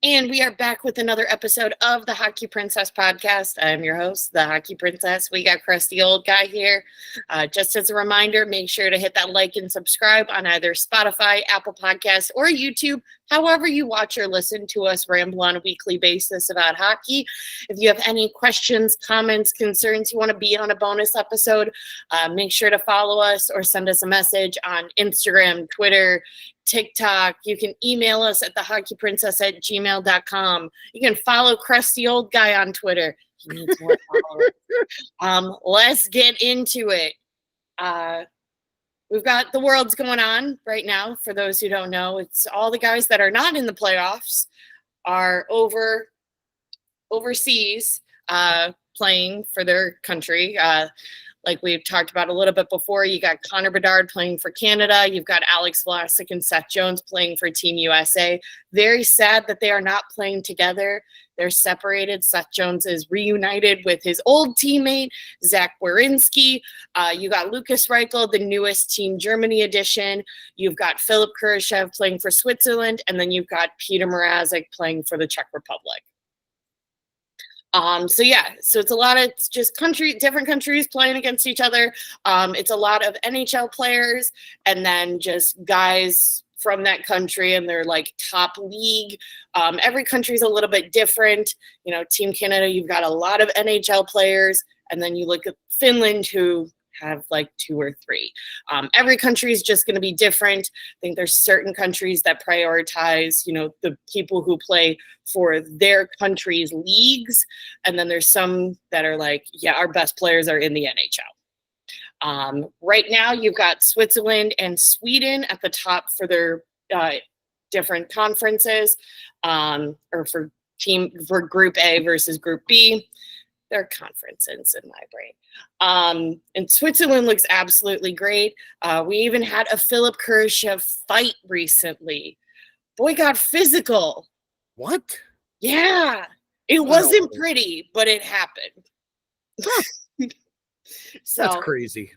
And we are back with another episode of the Hockey Princess podcast. I'm your host, the Hockey Princess. We got Crusty Old Guy here. Just as a reminder, make sure to hit that like and subscribe on either Spotify, Apple Podcasts, or YouTube. However you watch or listen to us ramble on a weekly basis about hockey. If you have any questions, comments, concerns, you want to be on a bonus episode, make sure to follow us or send us a message on Instagram, Twitter, TikTok. You can email us at thehockeyprincess@gmail.com. You can follow Crusty Old Guy on Twitter. He needs more followers. Let's get into it. We've got the Worlds going on right now. For those who don't know, it's all the guys that are not in the playoffs are overseas playing for their country. Like we've talked about a little bit before, you got Connor Bedard playing for Canada. You've got Alex Vlasic and Seth Jones playing for Team USA. Very sad that they are not playing together. They're separated. Seth Jones is reunited with his old teammate, Zach Werenski. You got Lukas Reichel, the newest Team Germany edition. You've got Philip Kurashev playing for Switzerland. And then you've got Peter Mrazek playing for the Czech Republic. So it's a lot of just different countries playing against each other. It's a lot of NHL players and then just guys from that country and their like top league. Every country is a little bit different. You know, Team Canada, you've got a lot of NHL players, and then you look at Finland, who have like 2 or 3. Every country is just going to be different. I think there's certain countries that prioritize, the people who play for their country's leagues. And then there's some that are like, our best players are in the NHL. Right now you've got Switzerland and Sweden at the top for their different conferences, or for Group A versus Group B. Their conferences in my brain. And Switzerland looks absolutely great. We even had a Philip Kurashev fight recently. Boy got physical. What? Yeah. It wasn't pretty, but it happened. So that's crazy.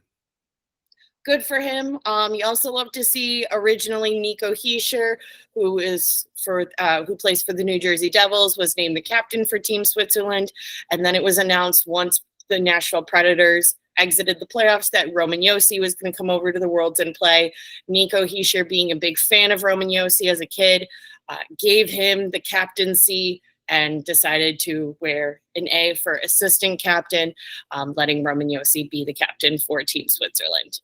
Good for him. You also love to see originally Nico Hischier, who plays for the New Jersey Devils, was named the captain for Team Switzerland. And then it was announced once the Nashville Predators exited the playoffs that Roman Josi was going to come over to the Worlds and play. Nico Hischier, being a big fan of Roman Josi as a kid, gave him the captaincy and decided to wear an A for assistant captain, letting Roman Josi be the captain for Team Switzerland.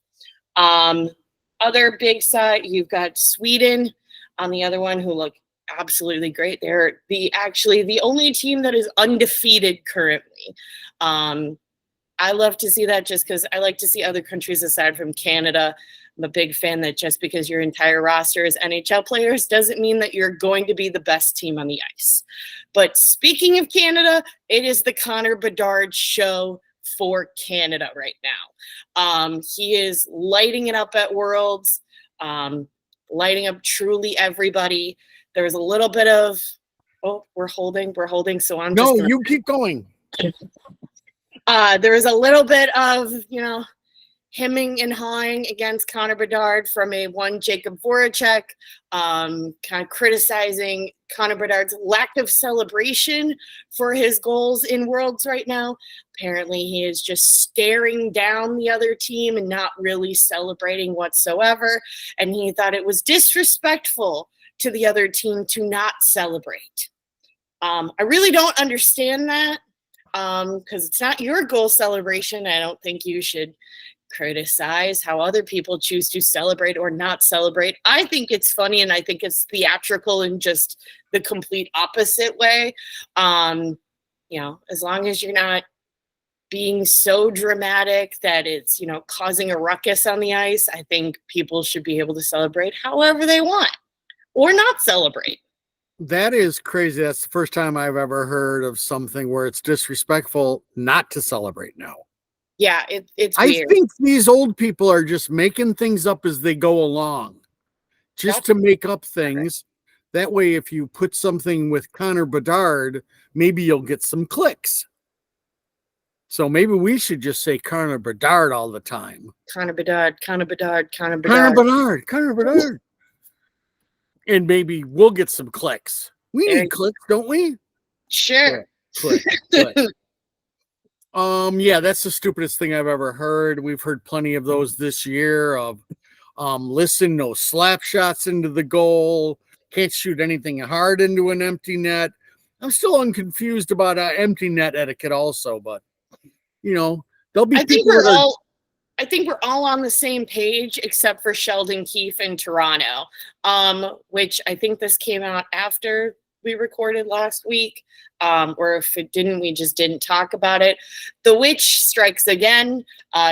Other big side, you've got Sweden on the other one, who look absolutely great. They're the only team that is undefeated currently. I love to see that just because I like to see other countries aside from Canada. I'm a big fan that just because your entire roster is NHL players doesn't mean that you're going to be the best team on the ice. But speaking of Canada, it is the Connor Bedard show for Canada right now. He is lighting it up at Worlds, lighting up truly everybody. There's a little bit of, we're holding. So I'm just you keep going. There was a little bit of, hemming and hawing against Connor Bedard from one Jacob Voracek, kind of criticizing Connor Bedard's lack of celebration for his goals in Worlds right now. Apparently he is just staring down the other team and not really celebrating whatsoever. And he thought it was disrespectful to the other team to not celebrate. I really don't understand that, because it's not your goal celebration. I don't think you should criticize how other people choose to celebrate or not celebrate. I think it's funny, and I think it's theatrical in just the complete opposite way. As long as you're not being so dramatic that it's, causing a ruckus on the ice, I think people should be able to celebrate however they want or not celebrate. That is crazy. That's the first time I've ever heard of something where it's disrespectful not to celebrate now. Yeah, it's weird. I think these old people are just making things up as they go along, just to make up things. That way, if you put something with Connor Bedard, maybe you'll get some clicks. So maybe we should just say Connor Bedard all the time. Connor Bedard. And maybe we'll get some clicks. We need clicks, don't we? Sure. Click. Yeah, that's the stupidest thing I've ever heard. We've heard plenty of those this year of listen, no slap shots into the goal, can't shoot anything hard into an empty net. I'm still unconfused about empty net etiquette also, but there'll be I think we're all on the same page except for Sheldon Keefe in Toronto, which I think this came out after we recorded last week, or if it didn't, we just didn't talk about it. The witch strikes again.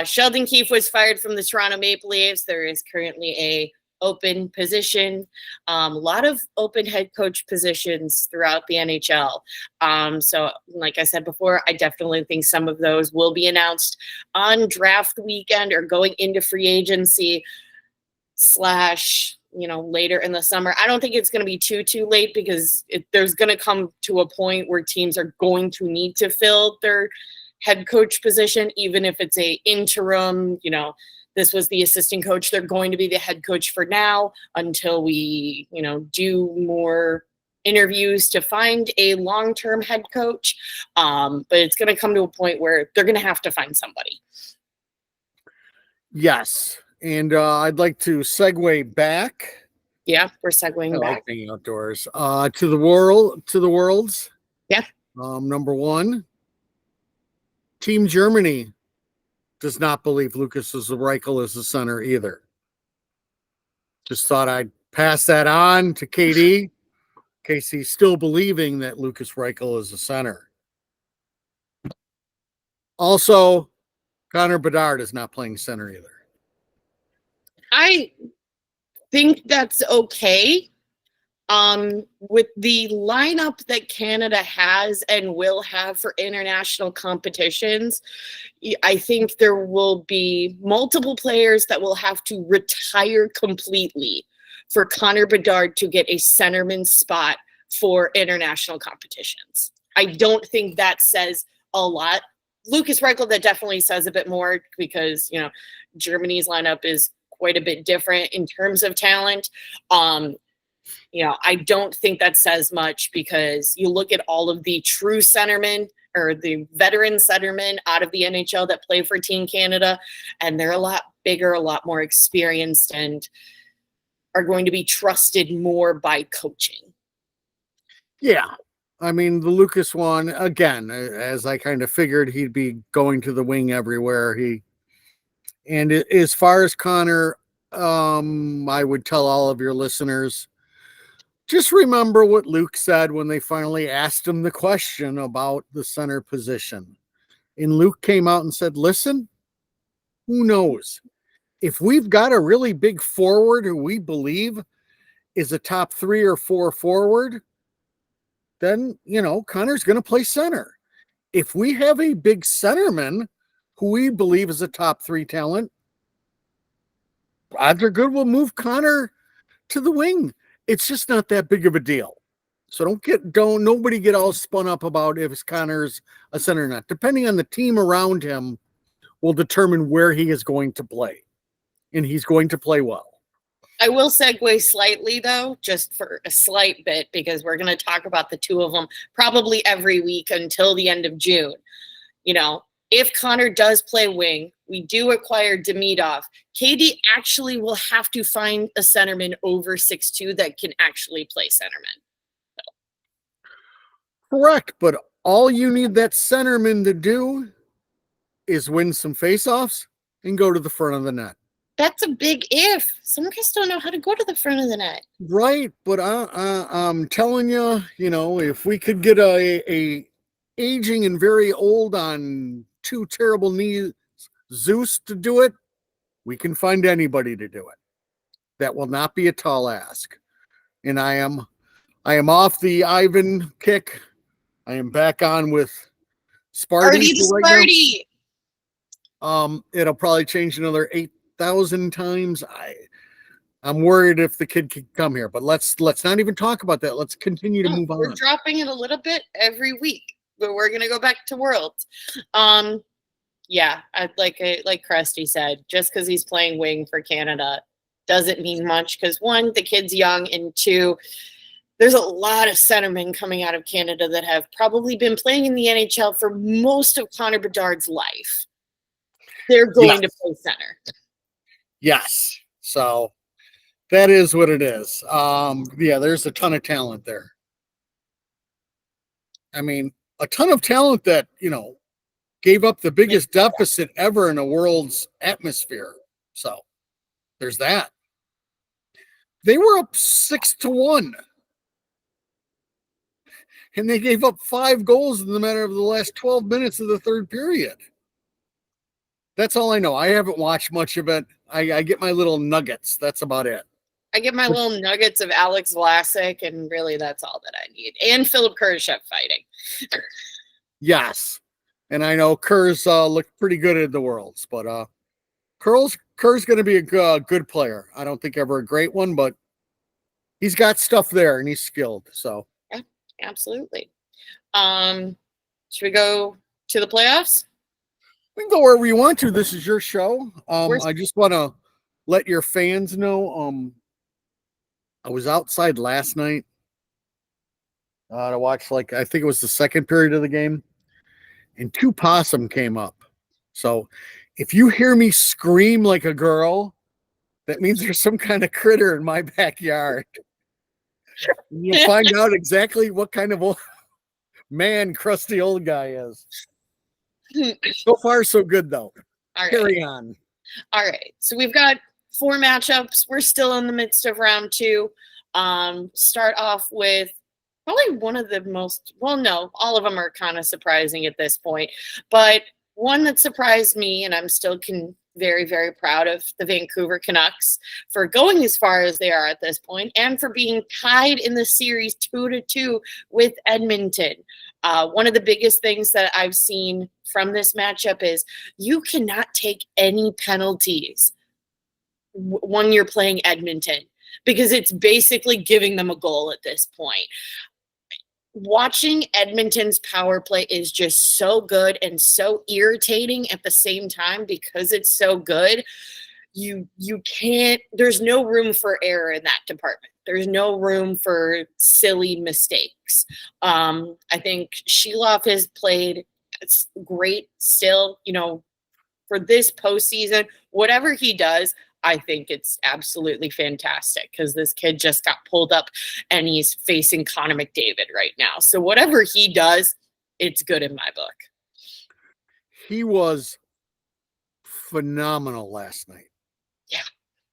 Sheldon Keefe was fired from the Toronto Maple Leafs. There is currently a open position, a lot of open head coach positions throughout the NHL. So like I said before, I definitely think some of those will be announced on draft weekend or going into free agency / later in the summer. I don't think it's going to be too late because there's going to come to a point where teams are going to need to fill their head coach position, even if it's a interim, this was the assistant coach. They're going to be the head coach for now until we, do more interviews to find a long-term head coach. But it's going to come to a point where they're going to have to find somebody. Yes. And I'd like to segue back. Yeah, we're segueing back. Like being outdoors. To the worlds. Yeah. Number one, Team Germany does not believe Lucas Reichel is the center either. Just thought I'd pass that on to KD in case he's still believing that Lucas Reichel is the center. Also, Connor Bedard is not playing center either. I think that's okay. With the lineup that Canada has and will have for international competitions, I think there will be multiple players that will have to retire completely for Connor Bedard to get a centerman spot for international competitions. I don't think that says a lot. Lucas Reichel, that definitely says a bit more because, Germany's lineup is quite a bit different in terms of talent. I don't think that says much because you look at all of the true centermen or the veteran centermen out of the NHL that play for Team Canada, and they're a lot bigger, a lot more experienced, and are going to be trusted more by coaching. Yeah. I mean, the Lucas one, again, as I kind of figured he'd be going to the wing everywhere. And as far as Connor, I would tell all of your listeners, just remember what Luke said when they finally asked him the question about the center position. And Luke came out and said, listen, who knows? If we've got a really big forward who we believe is a top 3 or 4 forward, then, Connor's going to play center. If we have a big centerman who we believe is a top 3 talent, odds are good we'll move Connor to the wing. It's just not that big of a deal. So don't nobody get all spun up about if Connor's a center or not. Depending on the team around him will determine where he is going to play. And he's going to play well. I will segue slightly, though, just for a slight bit, because we're going to talk about the two of them probably every week until the end of June. If Connor does play wing, we do acquire Demidov. KD actually will have to find a centerman over 6'2" that can actually play centerman. Correct, but all you need that centerman to do is win some faceoffs and go to the front of the net. That's a big if. Some guys don't know how to go to the front of the net. Right, but I'm telling you, if we could get a aging and very old on 2 terrible knees Zeus to do it, we can find anybody to do it. That will not be a tall ask. And I am off the Ivan kick. I am back on with Sparty. Sparty. It'll probably change another 8,000 times. I'm worried if the kid can come here, but let's not even talk about that. Let's continue to move on. We're dropping it a little bit every week, but we're gonna go back to Worlds. Yeah, like Krusty said, just because he's playing wing for Canada doesn't mean much because 1, the kid's young, and 2, there's a lot of centermen coming out of Canada that have probably been playing in the NHL for most of Connor Bedard's life. They're going to play center. Yes. So that is what it is. Yeah, there's a ton of talent there. I mean, a ton of talent that, gave up the biggest deficit ever in a world's atmosphere. So there's that. They were up 6-1. And they gave up 5 goals in the matter of the last 12 minutes of the third period. That's all I know. I haven't watched much of it. I get my little nuggets. That's about it. I get my little nuggets of Alex Vlasic, and really that's all that I need. And Philip Kurashev fighting. Yes. And I know Kerr's looked pretty good in the Worlds, but Kerr's going to be a good player. I don't think ever a great one, but he's got stuff there and he's skilled. So yeah, absolutely. Should we go to the playoffs? We can go wherever you want to. This is your show. I just want to let your fans know. I was outside last night to watch, I think it was the second period of the game, and 2 possum came up. So if you hear me scream like a girl, that means there's some kind of critter in my backyard. You'll find out exactly what kind of old man crusty old guy is. So far, so good, though. All right. Carry on. All right. So we've got 4 matchups. We're still in the midst of round 2. Start off with probably one of the most, well, no, all of them are kind of surprising at this point. But one that surprised me, and I'm still very, very proud of the Vancouver Canucks for going as far as they are at this point and for being tied in the series 2-2 with Edmonton. One of the biggest things that I've seen from this matchup is you cannot take any penalties when you're playing Edmonton because it's basically giving them a goal at this point. Watching Edmonton's power play is just so good and so irritating at the same time because it's so good. You can't, there's no room for error in that department. There's no room for silly mistakes. I think Sheloff has played great still, for this postseason. Whatever he does, I think it's absolutely fantastic because this kid just got pulled up and he's facing Connor McDavid right now. So whatever he does, it's good in my book. He was phenomenal last night. Yeah.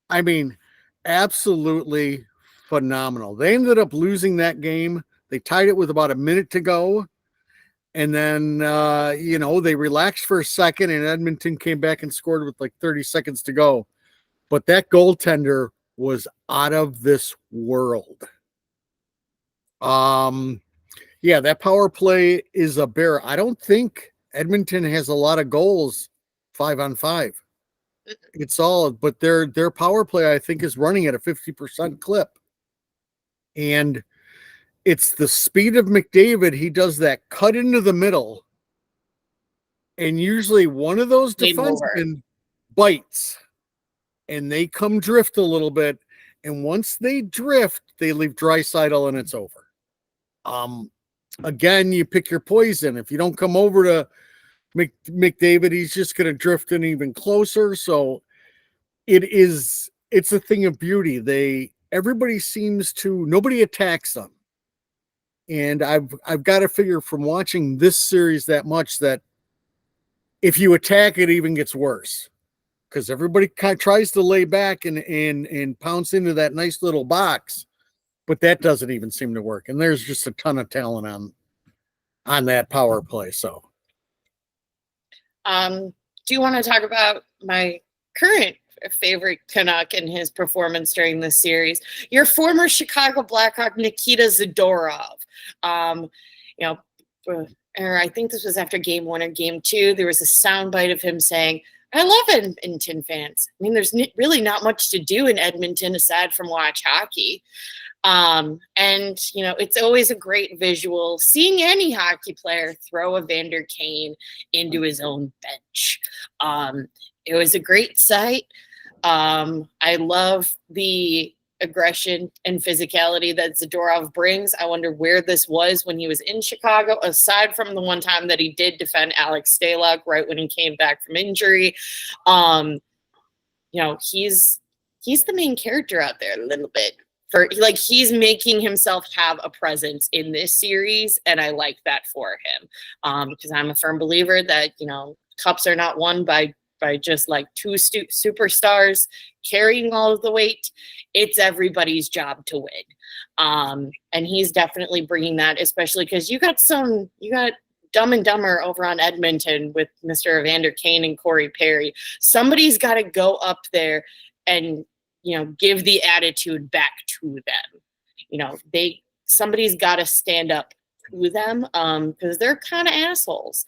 I mean, absolutely phenomenal. They ended up losing that game. They tied it with about a minute to go. And then, they relaxed for a second and Edmonton came back and scored with 30 seconds to go. But that goaltender was out of this world. Yeah, that power play is a bear. I don't think Edmonton has a lot of goals 5-on-5. It's all, but their power play, I think, is running at a 50% clip. And it's the speed of McDavid. He does that cut into the middle. And usually one of those defensemen bites. And they come drift a little bit. And once they drift, they leave Draisaitl and it's over. Again, you pick your poison. If you don't come over to McDavid, he's just going to drift in even closer. So it's a thing of beauty. Everybody seems to, nobody attacks them. And I've got to figure from watching this series that much that if you attack, it even gets worse. Because everybody kind of tries to lay back and pounce into that nice little box, but that doesn't even seem to work. And there's just a ton of talent on that power play. So, do you want to talk about my current favorite Canuck and his performance during this series? Your former Chicago Blackhawk, Nikita Zadorov. I think this was after game 1 or game 2. There was a soundbite of him saying, I love Edmonton fans. I mean, there's really not much to do in Edmonton aside from watch hockey. It's always a great visual seeing any hockey player throw a Vander Kane into his own bench. It was a great sight. I love the aggression and physicality that Zadorov brings. I wonder where this was when he was in Chicago, aside from the one time that he did defend Alex Stalock right when he came back from injury. He's the main character out there a little bit. He's making himself have a presence in this series, and I like that for him, because I'm a firm believer that cups are not won by just like two superstars carrying all of the weight. It's everybody's job to win, and he's definitely bringing that, especially because you got Dumb and Dumber over on Edmonton with Mr. Evander Kane and Corey Perry. Somebody's got to go up there and give the attitude back to them. Somebody's got to stand up to them, because they're kind of assholes.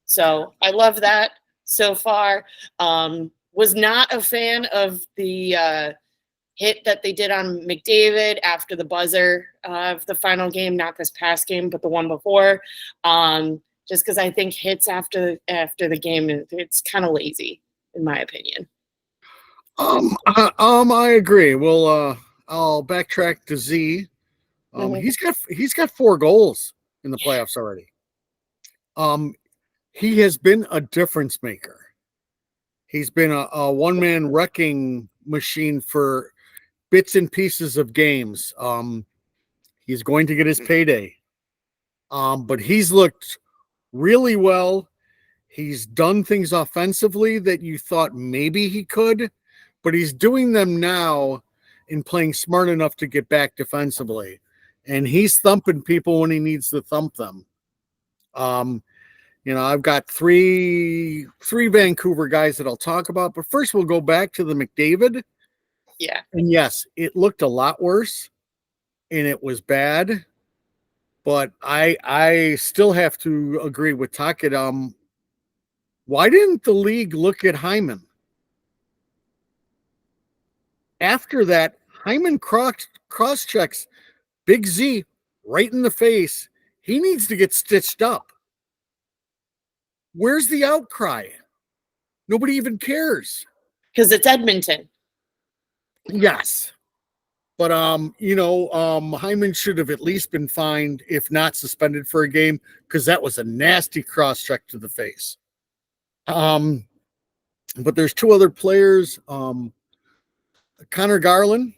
So I love that so far. Was not a fan of the hit that they did on McDavid after the buzzer of the final game, not this past game, but the one before. Just because I think hits after the game, it's kind of lazy, in my opinion. I agree. Well, I'll backtrack to Z. He's got 4 goals in the playoffs already. He has been a difference maker. He's been a one-man wrecking machine for bits and pieces of games. He's going to get his payday. But he's looked really well. He's done things offensively that you thought maybe he could, but he's doing them now and playing smart enough to get back defensively. And he's thumping people when he needs to thump them. I've got three Vancouver guys that I'll talk about, but first we'll go back to the McDavid. Yeah. And yes, it looked a lot worse and it was bad, but I still have to agree with Tackett. Why didn't the league look at Hyman? After that, Hyman cross-checks Big Z right in the face. He needs to get stitched up. Where's the outcry? Nobody even cares. Because it's Edmonton. Yes. But, Hyman should have at least been fined, if not suspended for a game, because that was a nasty cross-check to the face. But there's 2 other players. Connor Garland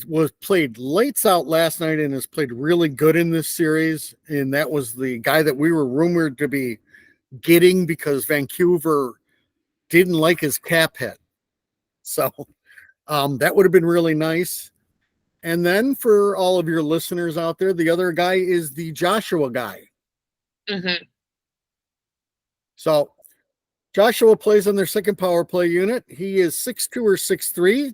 was played lights out last night and has played really good in this series. And that was the guy that we were rumored to be getting because Vancouver didn't like his cap hit. So that would have been really nice. And then for all of your listeners out there, the other guy is the Joshua guy. Mm-hmm. So Joshua plays on their second power play unit. He is 6'2" or 6'3".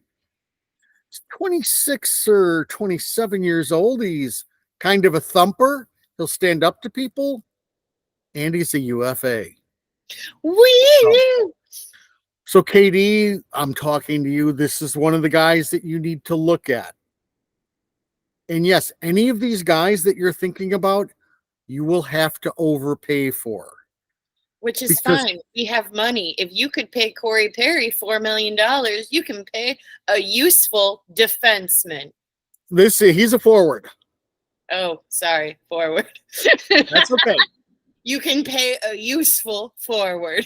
He's 26 or 27 years old. He's kind of a thumper. He'll stand up to people. And he's a UFA. Woo! So KD, I'm talking to you. This is one of the guys that you need to look at. And yes, any of these guys that you're thinking about, you will have to overpay for. Which is fine. We have money. If you could pay Corey Perry $4 million, you can pay a useful defenseman. He's a forward. Oh, sorry, forward. That's okay. You can pay a useful forward.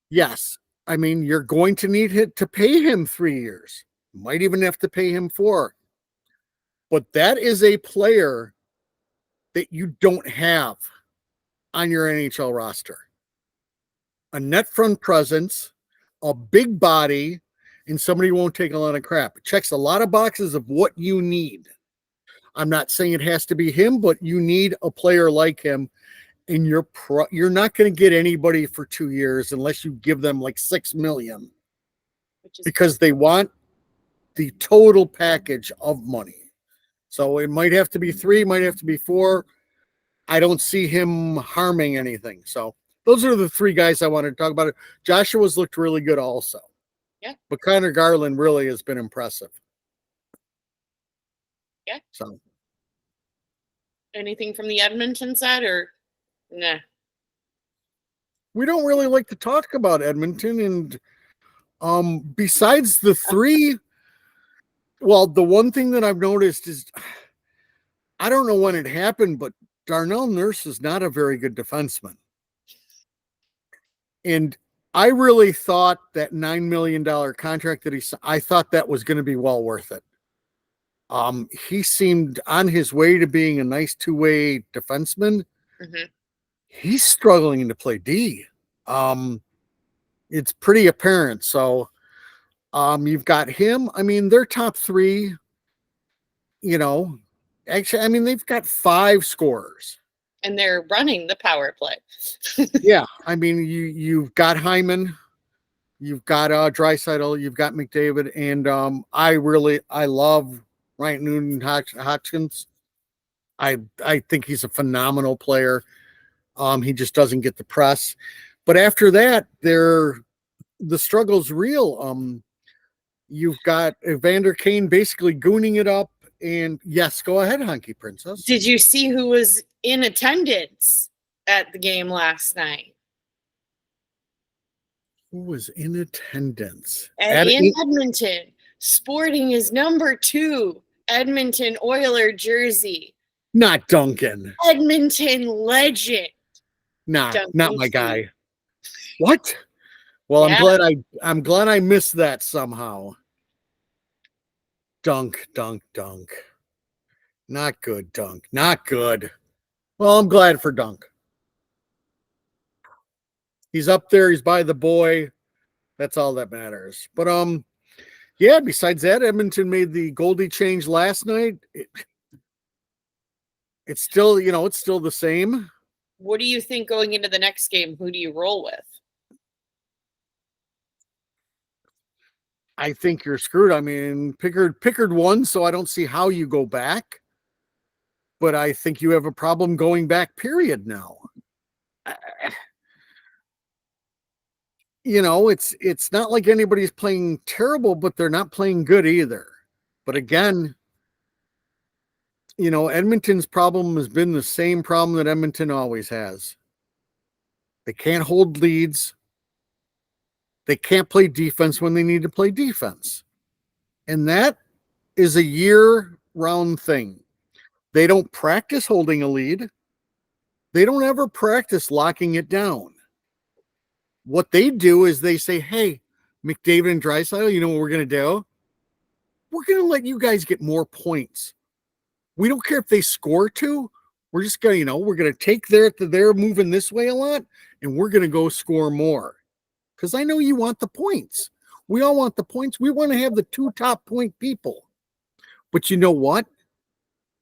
Yes. I mean, you're going to need to pay him 3 years. Might even have to pay him 4. But that is a player that you don't have on your NHL roster. A net front presence, a big body, and somebody who won't take a lot of crap. It checks a lot of boxes of what you need. I'm not saying it has to be him, but you need a player like him, and you're not going to get anybody for 2 years unless you give them like $6 million, because they want the total package of money. So it might have to be 3, might have to be 4. I don't see him harming anything. So those are the 3 guys I wanted to talk about. Joshua's looked really good also. Yeah. But Connor Garland really has been impressive. Yeah. So anything from the Edmonton side or nah? We don't really like to talk about Edmonton, and Besides the three, well, the one thing that I've noticed is I don't know when it happened, but Darnell Nurse is not a very good defenseman. And I really thought that $9 million contract that I thought that was going to be well worth it. He seemed on his way to being a nice two-way defenseman. Mm-hmm. He's struggling to play D. It's pretty apparent. So, you've got him. I mean, their top three, actually, I mean, they've got 5 scorers. And they're running the power play. Yeah. I mean, you've got Hyman, you've got Draisaitl, you've got McDavid, and I love Ryan Nugent-Hopkins. I think he's a phenomenal player. He just doesn't get the press. But after that, the struggle's real. You've got Evander Kane basically gooning it up. And yes, go ahead, Hunky Princess. Did you see who was in attendance at the game last night? Who was in attendance? In Edmonton, sporting his number 2 Edmonton Oiler jersey. Not Duncan. Edmonton legend. Not my guy. What? Well, yeah. I'm glad I missed that somehow. Dunk. Not good, Dunk. Not good. Well, I'm glad for Dunk. He's up there. He's by the boy. That's all that matters. But yeah, besides that, Edmonton made the goalie change last night. It's still, it's still the same. What do you think going into the next game? Who do you roll with? I think you're screwed. I mean, Pickard won, so I don't see how you go back. But I think you have a problem going back, period, now. It's not like anybody's playing terrible, but they're not playing good either. But again, Edmonton's problem has been the same problem that Edmonton always has. They can't hold leads. They can't play defense when they need to play defense. And that is a year-round thing. They don't practice holding a lead. They don't ever practice locking it down. What they do is they say, hey, McDavid and Draisaitl, you know what we're going to do? We're going to let you guys get more points. We don't care if they score 2. We're just going to, we're going to take they're moving this way a lot, and we're going to go score more. Because I know you want the points. We all want the points. We want to have the 2 top point people. But you know what?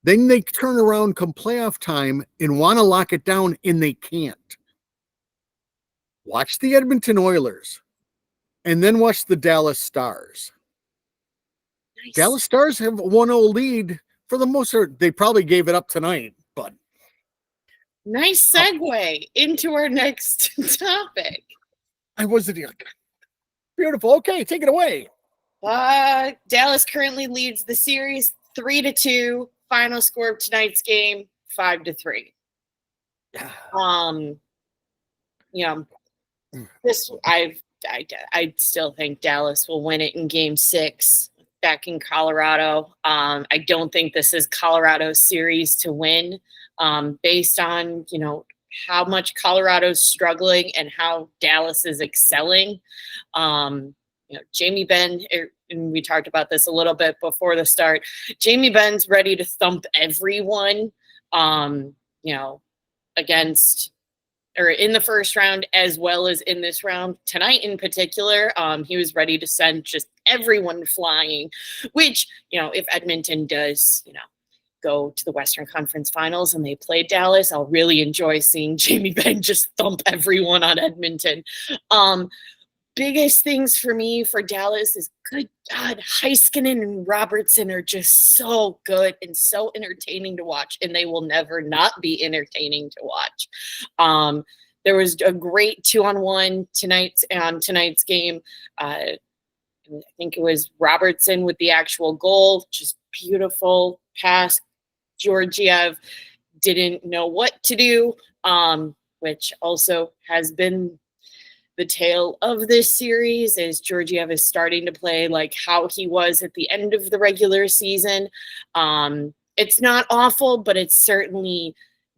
Then they turn around come playoff time and want to lock it down, and they can't. Watch the Edmonton Oilers, and then watch the Dallas Stars. Nice. Dallas Stars have a 1-0 lead for the most part. They probably gave it up tonight, but. Nice segue into our next topic. I wasn't beautiful. Okay, take it away. Dallas currently leads the series 3-2. Final score of tonight's game 5-3. This I still think Dallas will win it in Game 6 back in Colorado. I don't think this is Colorado's series to win, based on how much Colorado's struggling and how Dallas is excelling. Jamie Benn, and we talked about this a little bit before the start. Jamie Benn's ready to thump everyone, against or in the first round as well as in this round. Tonight in particular, he was ready to send just everyone flying, which, if Edmonton does, go to the Western Conference Finals and they play Dallas, I'll really enjoy seeing Jamie Benn just thump everyone on Edmonton. Biggest things for me for Dallas is, good God, Heiskanen and Robertson are just so good and so entertaining to watch, and they will never not be entertaining to watch. There was a great 2-on-1 tonight's game. I think it was Robertson with the actual goal, just beautiful pass. Georgiev didn't know what to do, which also has been the tale of this series is Georgiev is starting to play like how he was at the end of the regular season. It's not awful, but it's certainly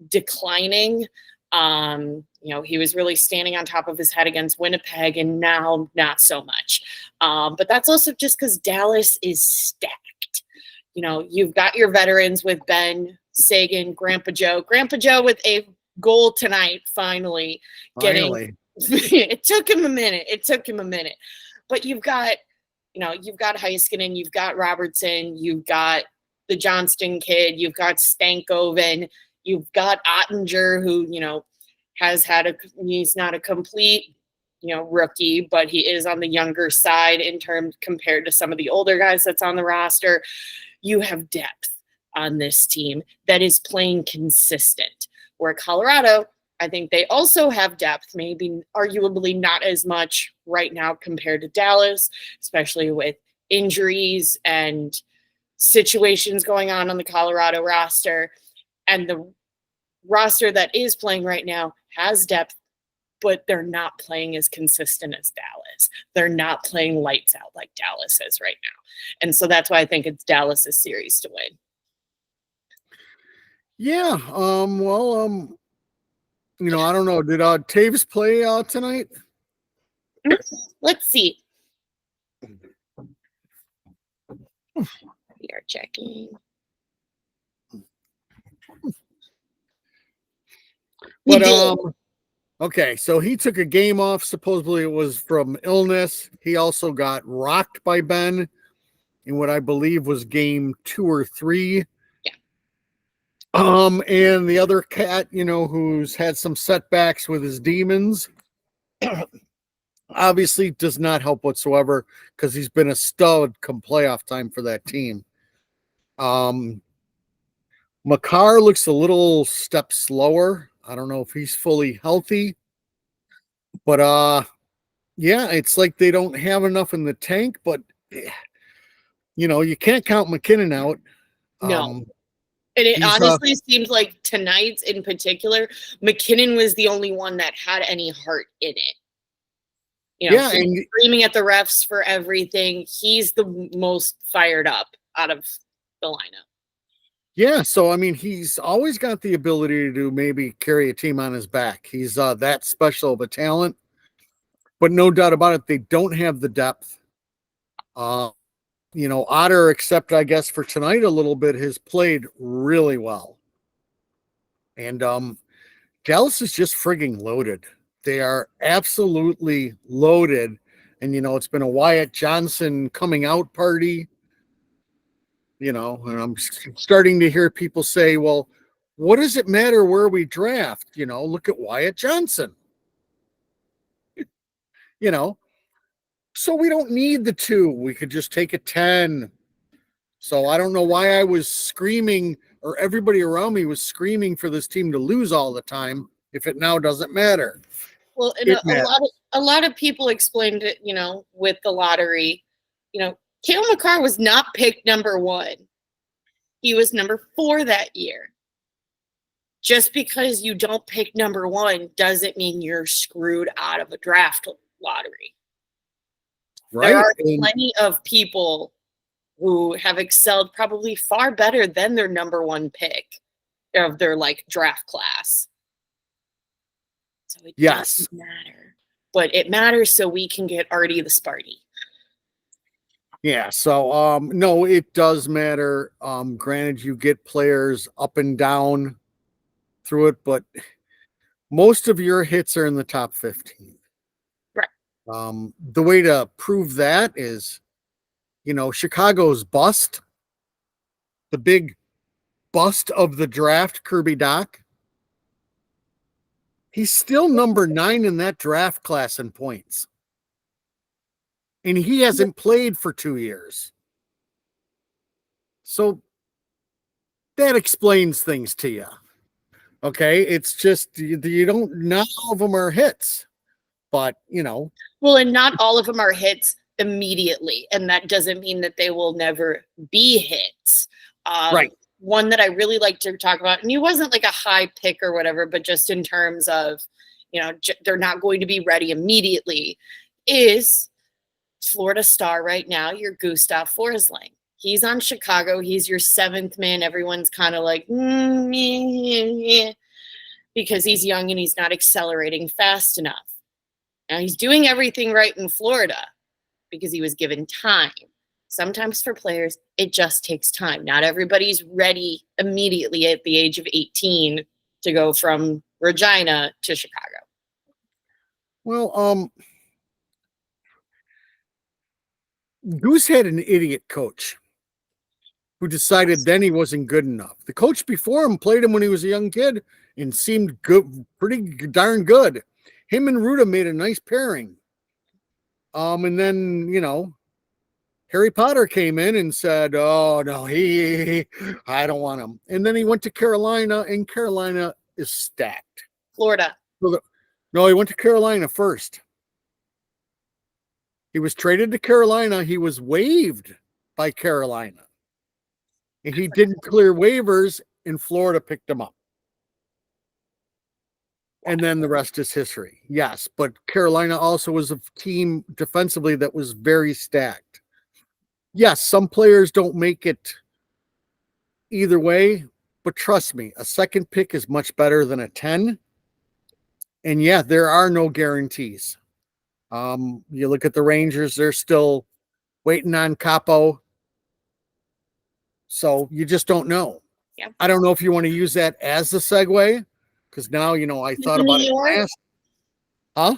declining. He was really standing on top of his head against Winnipeg, and now not so much. But that's also just because Dallas is stacked. You've got your veterans with Ben, Sagan, Grandpa Joe with a goal tonight, finally. It took him a minute. But you've got Heiskanen, you've got Robertson, you've got the Johnston kid, you've got Stankoven, you've got Ottinger, who, he's not a complete, rookie, but he is on the younger side compared to some of the older guys that's on the roster. You have depth on this team that is playing consistent. Where Colorado, I think they also have depth, maybe arguably not as much right now compared to Dallas, especially with injuries and situations going on the Colorado roster. And the roster that is playing right now has depth, but they're not playing as consistent as Dallas. They're not playing lights out like Dallas is right now. And so that's why I think it's Dallas's series to win. Yeah. I don't know. Did Taves play tonight? Let's see. We are checking. But okay, so he took a game off. Supposedly it was from illness. He also got rocked by Ben in what I believe was game 2 or 3. Yeah. And the other cat, who's had some setbacks with his demons, obviously does not help whatsoever because he's been a stud come playoff time for that team. Makar looks a little step slower. I don't know if he's fully healthy, but yeah, it's like they don't have enough in the tank, but you can't count McKinnon out. No. And it honestly seemed like tonight's in particular, McKinnon was the only one that had any heart in it. And screaming at the refs for everything. He's the most fired up out of the lineup. Yeah, so he's always got the ability to maybe carry a team on his back. He's that special of a talent, but no doubt about it, they don't have the depth. Otter, except I guess for tonight a little bit, has played really well. And Dallas is just frigging loaded. They are absolutely loaded. And, it's been a Wyatt Johnson coming out party. And I'm starting to hear people say, well, what does it matter where we draft? Look at Wyatt Johnson. So we don't need the 2. We could just take a 10. So I don't know why I was screaming, or everybody around me was screaming for this team to lose all the time if it now doesn't matter. Well, and a lot of people explained it, with the lottery. Cale Makar was not picked number 1. He was number 4 that year. Just because you don't pick number 1 doesn't mean you're screwed out of a draft lottery. Right. There are plenty of people who have excelled probably far better than their number 1 pick of their draft class. So it doesn't matter. But it matters so we can get Artie the Sparty. Yeah, so no, it does matter. Granted, you get players up and down through it, but most of your hits are in the top 15. Right. The way to prove that is, Chicago's bust, the big bust of the draft, Kirby Dach. He's still number 9 in that draft class in points. And he hasn't played for 2 years. So that explains things to you. Okay? It's just, you don't, not all of them are hits. But, Well, and not all of them are hits immediately. And that doesn't mean that they will never be hits. Right. One that I really like to talk about, and he wasn't like a high pick or whatever, but just in terms of, they're not going to be ready immediately, is Florida star right now, your Gustav Forsling. He's on Chicago. He's your seventh man. Everyone's kind of like, because he's young and he's not accelerating fast enough. Now he's doing everything right in Florida because he was given time. Sometimes for players, it just takes time. Not everybody's ready immediately at the age of 18 to go from Regina to Chicago. Well, Goose had an idiot coach who decided then he wasn't good enough. The coach before him played him when he was a young kid and seemed good, pretty darn good. Him and Ruda made a nice pairing. And then, Harry Potter came in and said, "Oh no, I don't want him." And then he went to Carolina, and Carolina is stacked. Florida. No, he went to Carolina first. He was traded to Carolina. He was waived by Carolina. And he didn't clear waivers, and Florida picked him up. And then the rest is history. Yes, but Carolina also was a team defensively that was very stacked. Yes, some players don't make it either way, but trust me, a second pick is much better than a 10. And yeah, there are no guarantees. You look at the Rangers, they're still waiting on Capo. So you just don't know. Yeah. I don't know if you want to use that as a segue, because now, I thought about it last. Huh?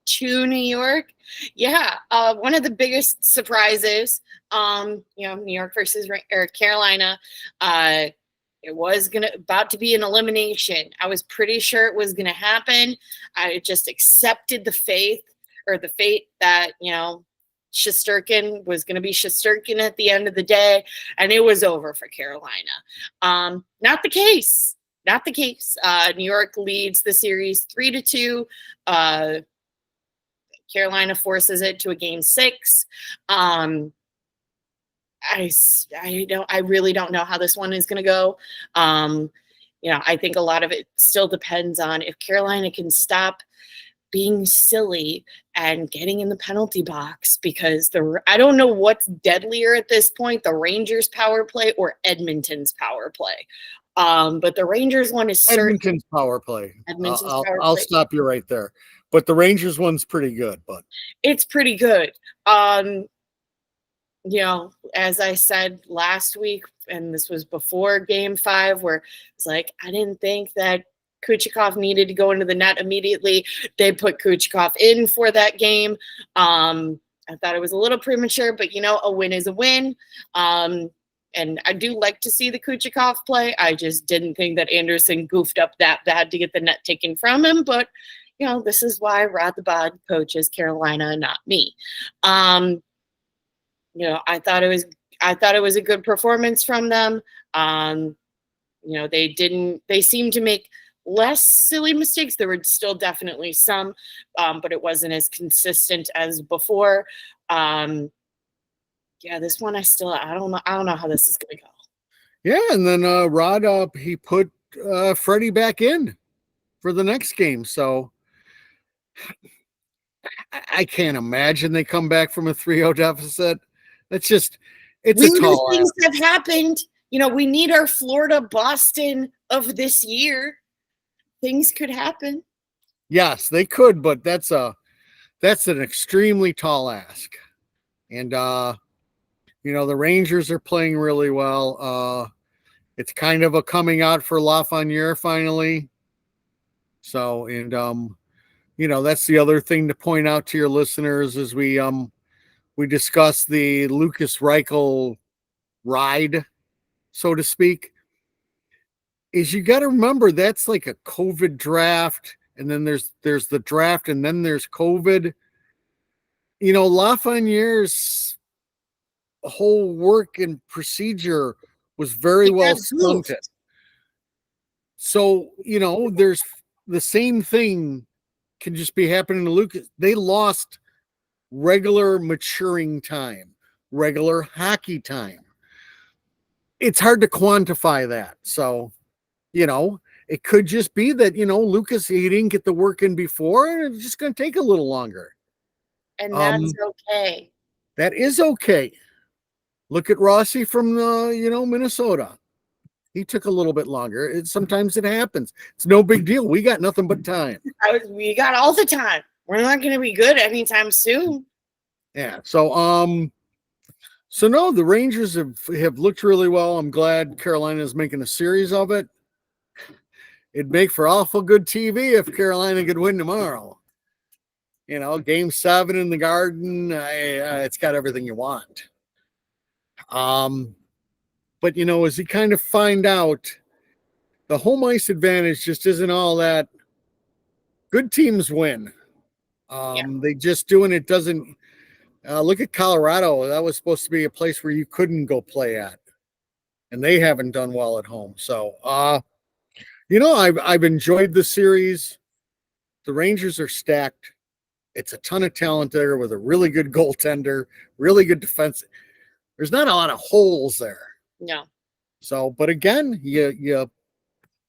To New York. Yeah. One of the biggest surprises, New York versus Carolina, it was about to be an elimination. I was pretty sure it was going to happen. I just accepted the fate that, Shesterkin was going to be Shesterkin at the end of the day, and it was over for Carolina. Not the case. Not the case. New York leads the series 3-2. Carolina forces it to a game 6. I really don't know how this one is going to go. I think a lot of it still depends on if Carolina can stop being silly and getting in the penalty box, because I don't know what's deadlier at this point, the Rangers power play or Edmonton's power play. But the Rangers one is Edmonton's power play. I'll stop you right there. But the Rangers one's pretty good, but it's pretty good. As I said last week, and this was before game 5, where it's like, I didn't think that Kuchikov needed to go into the net immediately. They put Kuchikov in for that game. I thought it was a little premature, but a win is a win. And I do like to see the Kuchikov play. I just didn't think that Anderson goofed up that bad to get the net taken from him. But, this is why Rod the Bod coaches Carolina, not me. I thought it was a good performance from them. They seemed to make less silly mistakes. There were still definitely some, but it wasn't as consistent as before. This one I don't know how this is going to go. Yeah, and then Rod he put Freddie back in for the next game. So I can't imagine they come back from a 3-0 deficit. It's a tall ask. Things have happened. We need our Florida Boston of this year. Things could happen. Yes, they could, but that's an extremely tall ask. And the Rangers are playing really well. It's kind of a coming out for Lafreniere finally. So, and that's the other thing to point out to your listeners as we discuss the Lucas Reichel ride, so to speak. Is you got to remember that's like a COVID draft, and then there's the draft, and then there's COVID. Lafreniere's whole work and procedure was very well stunted. So, there's the same thing can just be happening to Lucas. They lost regular maturing time, regular hockey time. It's hard to quantify that. So, It could just be that, Lucas, he didn't get the work in before, and it's just going to take a little longer. And that's okay. That is okay. Look at Rossi from Minnesota. He took a little bit longer. Sometimes it happens. It's no big deal. We got nothing but time. We got all the time. We're not going to be good anytime soon. Yeah. So no, the Rangers have looked really well. I'm glad Carolina is making a series of it. It'd make for awful good TV if Carolina could win tomorrow. Game 7 in the Garden, it's got everything you want. But as you kind of find out, the home ice advantage just isn't all that. Good teams win. They just doing it doesn't. Look at Colorado. That was supposed to be a place where you couldn't go play at, and they haven't done well at home. So, I've enjoyed the series. The Rangers are stacked. It's a ton of talent there with a really good goaltender, really good defense. There's not a lot of holes there. No. So, but again, you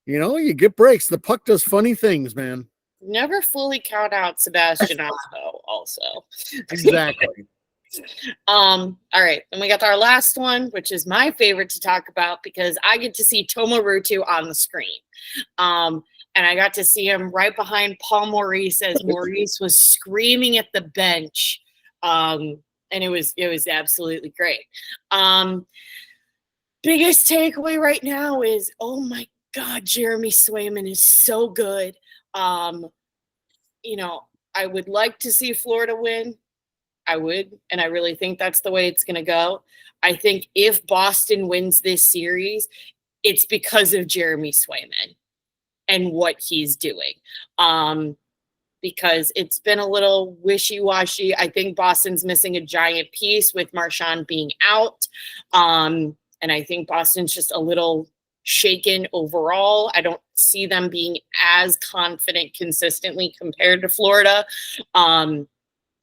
get breaks. The puck does funny things, man. Never fully count out Sebastian Aho also. Exactly. All right. And we got our last one, which is my favorite to talk about because I get to see Tomo Ruutu on the screen. And I got to see him right behind Paul Maurice as Maurice was screaming at the bench. And it was absolutely great. Biggest takeaway right now is, oh my God, Jeremy Swayman is so good. I would like to see Florida win. I would, and I really think that's the way it's going to go. I think if Boston wins this series, it's because of Jeremy Swayman and what he's doing. Because it's been a little wishy-washy. I think Boston's missing a giant piece with Marchand being out. And I think Boston's just a little shaken overall. I don't see them being as confident consistently compared to Florida.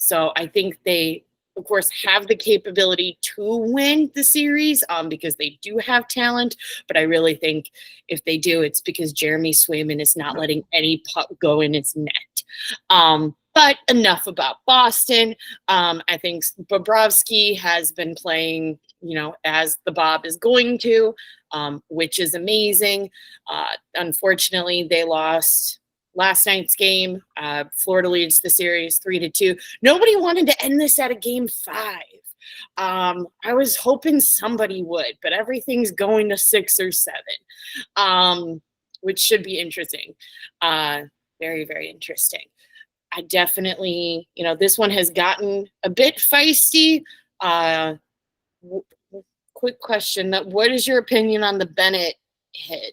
So I think they, of course, have the capability to win the series because they do have talent. But I really think if they do, it's because Jeremy Swayman is not letting any puck go in its net. But enough about Boston. I think Bobrovsky has been playing, as the Bob is going to, which is amazing. Unfortunately, they lost last night's game. Florida leads the series 3-2. Nobody wanted to end this at a game 5. I was hoping somebody would, but everything's going to 6 or 7, which should be interesting. Very, very interesting. I definitely, this one has gotten a bit feisty. Quick question: what is your opinion on the Bennett hit?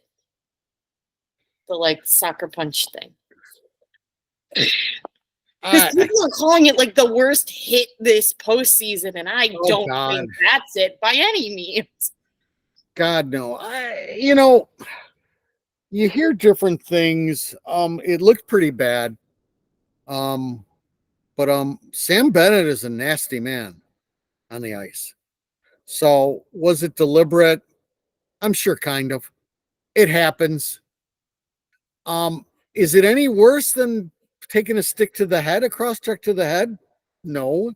The soccer punch thing. Because people are calling it the worst hit this postseason, and I don't think that's it by any means. God, no. You hear different things. It looked pretty bad. But Sam Bennett is a nasty man on the ice. So was it deliberate? I'm sure kind of. It happens. Is it any worse than taking a stick to the head, a cross check to the head? No.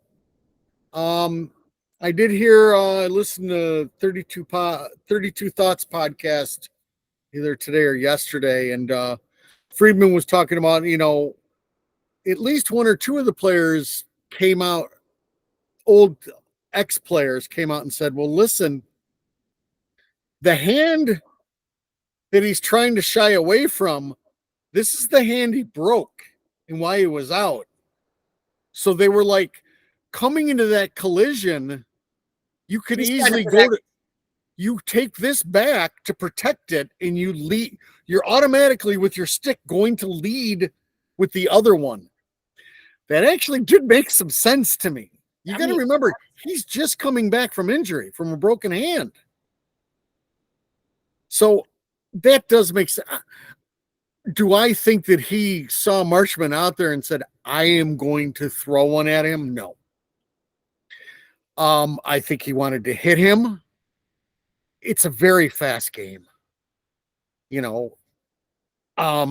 I did hear I listened to 32 Thoughts podcast either today or yesterday, and Friedman was talking about, at least one or two of the players came out, old ex-players came out and said, well, listen, the hand that he's trying to shy away from, this is the hand he broke and why he was out. So they were coming into that collision, you could easily you take this back to protect it, and you're automatically with your stick going to lead with the other one. That actually did make some sense to me. You got to remember, he's just coming back from injury, from a broken hand. So that does make sense. Do I think that he saw Marchman out there and said, I am going to throw one at him? No. I think he wanted to hit him. It's a very fast game. I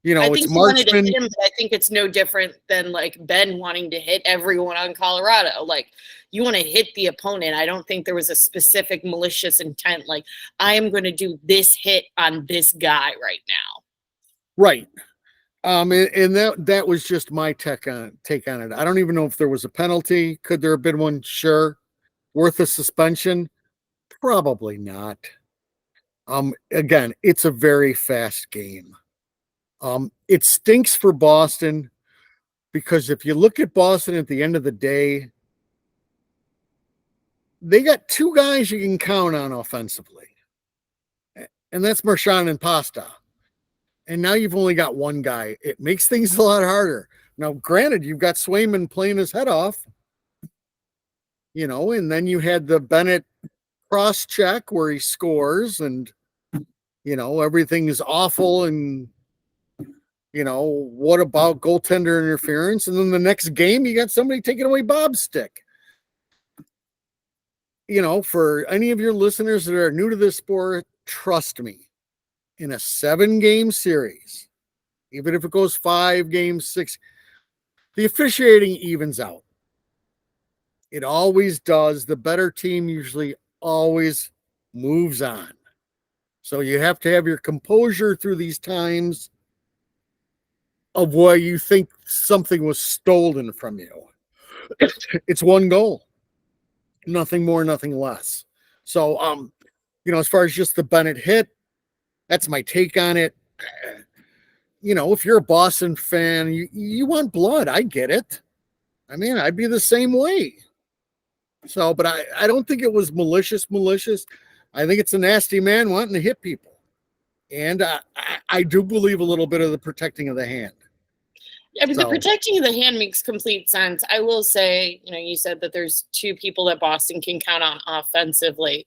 It's think he wanted to marksman. hit him, but I think it's no different than like Ben wanting to hit everyone on Colorado. Like, you want to hit the opponent. I don't think there was a specific malicious intent. Like, I am going to do this hit on this guy right now. Right. And that was just my take on it. I don't even know if there was a penalty. Could there have been one? Sure. Worth a suspension? Probably not. Again, it's a very fast game. It stinks for Boston because if you look at Boston at the end of the day, they got two guys you can count on offensively, and that's Marchand and Pasta. And now you've only got one guy. It makes things a lot harder. Now, granted, you've got Swayman playing his head off, and then you had the Bennett cross check where he scores, and everything is awful, and what about goaltender interference? And then the next game, you got somebody taking away Bob's stick. For any of your listeners that are new to this sport, trust me, in a 7-game series, even if it goes 5 games, 6, the officiating evens out. It always does. The better team usually always moves on. So you have to have your composure through these times of where you think something was stolen from you. It's one goal. Nothing more, nothing less. So, as far as just the Bennett hit, that's my take on it. If you're a Boston fan, you want blood. I get it. I mean, I'd be the same way. So, but I don't think it was malicious. I think it's a nasty man wanting to hit people. And I do believe a little bit of the protecting of the hand. I mean, the protecting of the hand makes complete sense. I will say, you said that there's 2 people that Boston can count on offensively.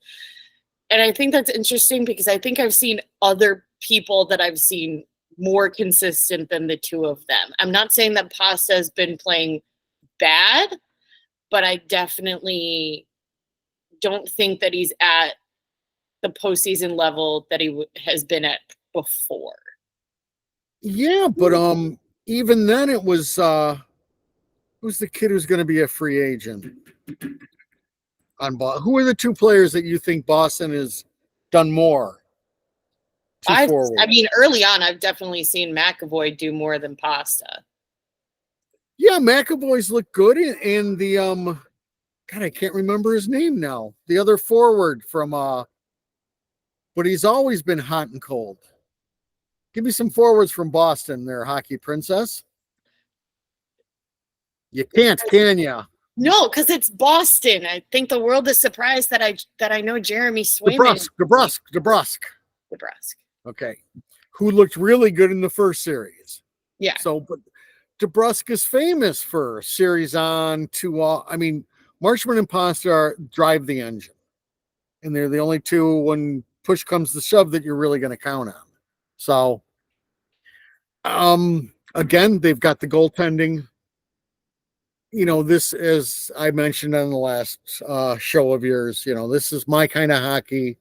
And I think that's interesting because I think I've seen other people that I've seen more consistent than the 2 of them. I'm not saying that Pasta has been playing bad, but I definitely don't think that he's at the postseason level that he has been at before. Yeah, but even then it was who's the kid who's going to be a free agent on Boston? Who are the 2 players that you think Boston has done more? I mean, early on, I've definitely seen McAvoy do more than Pasta. Yeah, McAvoy's look good, and the God, I can't remember his name now. The other forward from but he's always been hot and cold. Give me some forwards from Boston there, Hockey Princess. You can't, can you? No, because it's Boston. I think the world is surprised that I know Jeremy Swayman. DeBrusk. Okay. Who looked really good in the first series. Yeah. So, but DeBrusk is famous for series on to, Marchman and Pasta drive the engine. And they're the only 2 when push comes to shove that you're really going to count on. So, again, they've got the goaltending. This, as I mentioned on the last show of yours, this is my kind of hockey.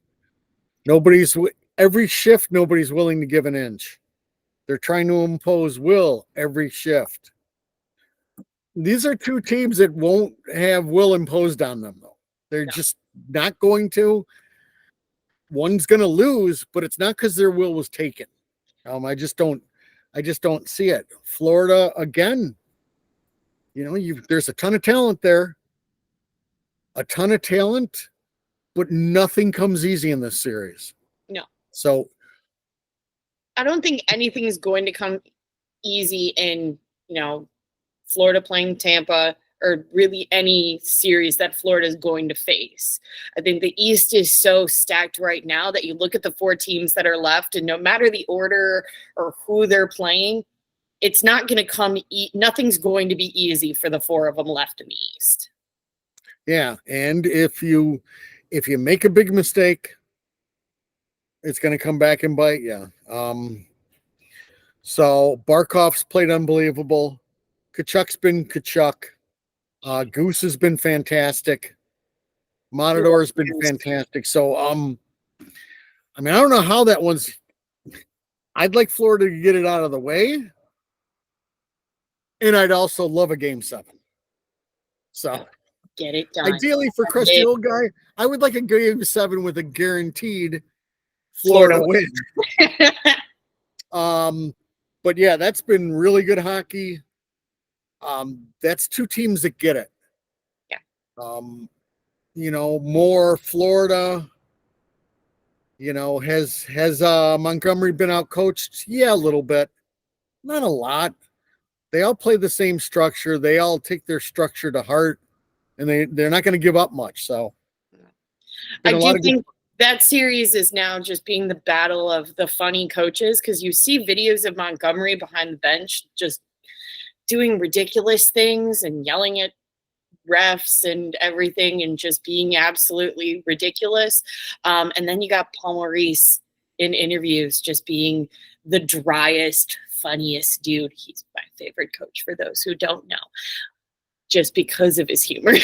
Every shift, nobody's willing to give an inch. They're trying to impose will every shift. These are 2 teams that won't have will imposed on them, though. They're just not going to. One's going to lose, but it's not because their will was taken. I just don't see it. Florida, again, there's a ton of talent there. A ton of talent, but nothing comes easy in this series. No. So I don't think anything is going to come easy in, Florida playing Tampa or really any series that Florida is going to face. I think the East is so stacked right now that you look at the 4 teams that are left, and no matter the order or who they're playing, it's not going to come. Nothing's going to be easy for the 4 of them left in the East. Yeah, and if you make a big mistake, it's going to come back and bite you. So Barkov's played unbelievable. Kachuk's been Kachuk. Goose has been fantastic. Matador's been fantastic. So, I don't know how that one's I'd like Florida to get it out of the way. And I'd also love a game 7. So get it done. Ideally for crusty old guy, I would like a game 7 with a guaranteed Florida win. But yeah, that's been really good hockey. That's 2 teams that get it. Yeah. More Florida. Has Montgomery been out coached? Yeah, a little bit. Not a lot. They all play the same structure. They all take their structure to heart, and they're not going to give up much. So I do think that series is now just being the battle of the funny coaches, because you see videos of Montgomery behind the bench just doing ridiculous things and yelling at refs and everything and just being absolutely ridiculous. And then you got Paul Maurice in interviews just being the driest, funniest dude. He's my favorite coach, for those who don't know, just because of his humor.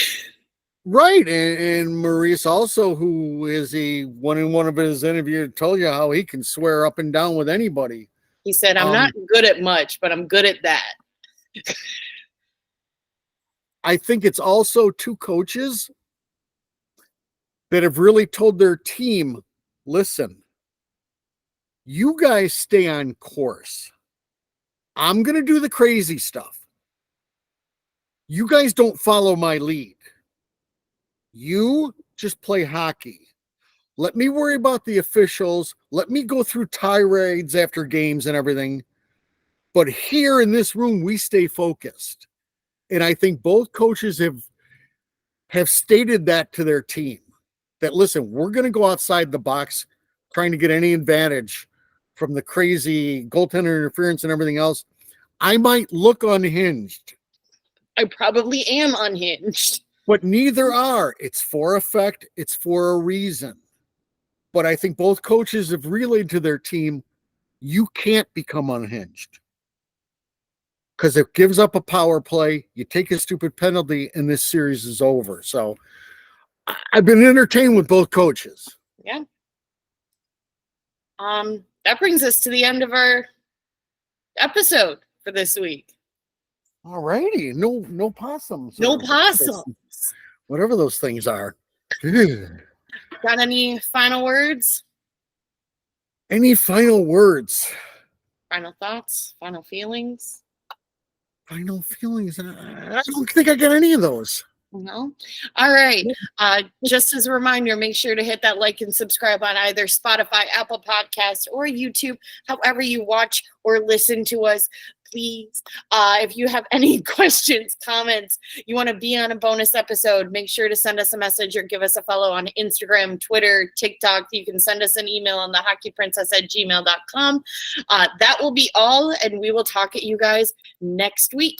Right. And Maurice also, who is in one of his interviews, told you how he can swear up and down with anybody. He said, I'm not good at much, but I'm good at that. I think it's also 2 coaches that have really told their team, listen, you guys stay on course. I'm going to do the crazy stuff. You guys don't follow my lead. You just play hockey. Let me worry about the officials. Let me go through tirades after games and everything. But here in this room, we stay focused. And I think both coaches have stated that to their team, that, listen, we're going to go outside the box trying to get any advantage from the crazy goaltender interference and everything else. I might look unhinged. I probably am unhinged. But neither are. It's for effect. It's for a reason. But I think both coaches have relayed to their team, you can't become unhinged. Because it gives up a power play, you take a stupid penalty, and this series is over. So I've been entertained with both coaches. Yeah. That brings us to the end of our episode for this week. All righty. No possums. No possums. Whatever those things are. Got any final words? Any final words? Final thoughts? Final feelings? Final feelings? I don't think I got any of those. No. All right. Just as a reminder, make sure to hit that like and subscribe on either Spotify, Apple Podcasts, or YouTube, however you watch or listen to us. Please, if you have any questions, comments, you want to be on a bonus episode, make sure to send us a message or give us a follow on Instagram, Twitter, TikTok. You can send us an email on thehockeyprincess@gmail.com. That will be all, and we will talk at you guys next week.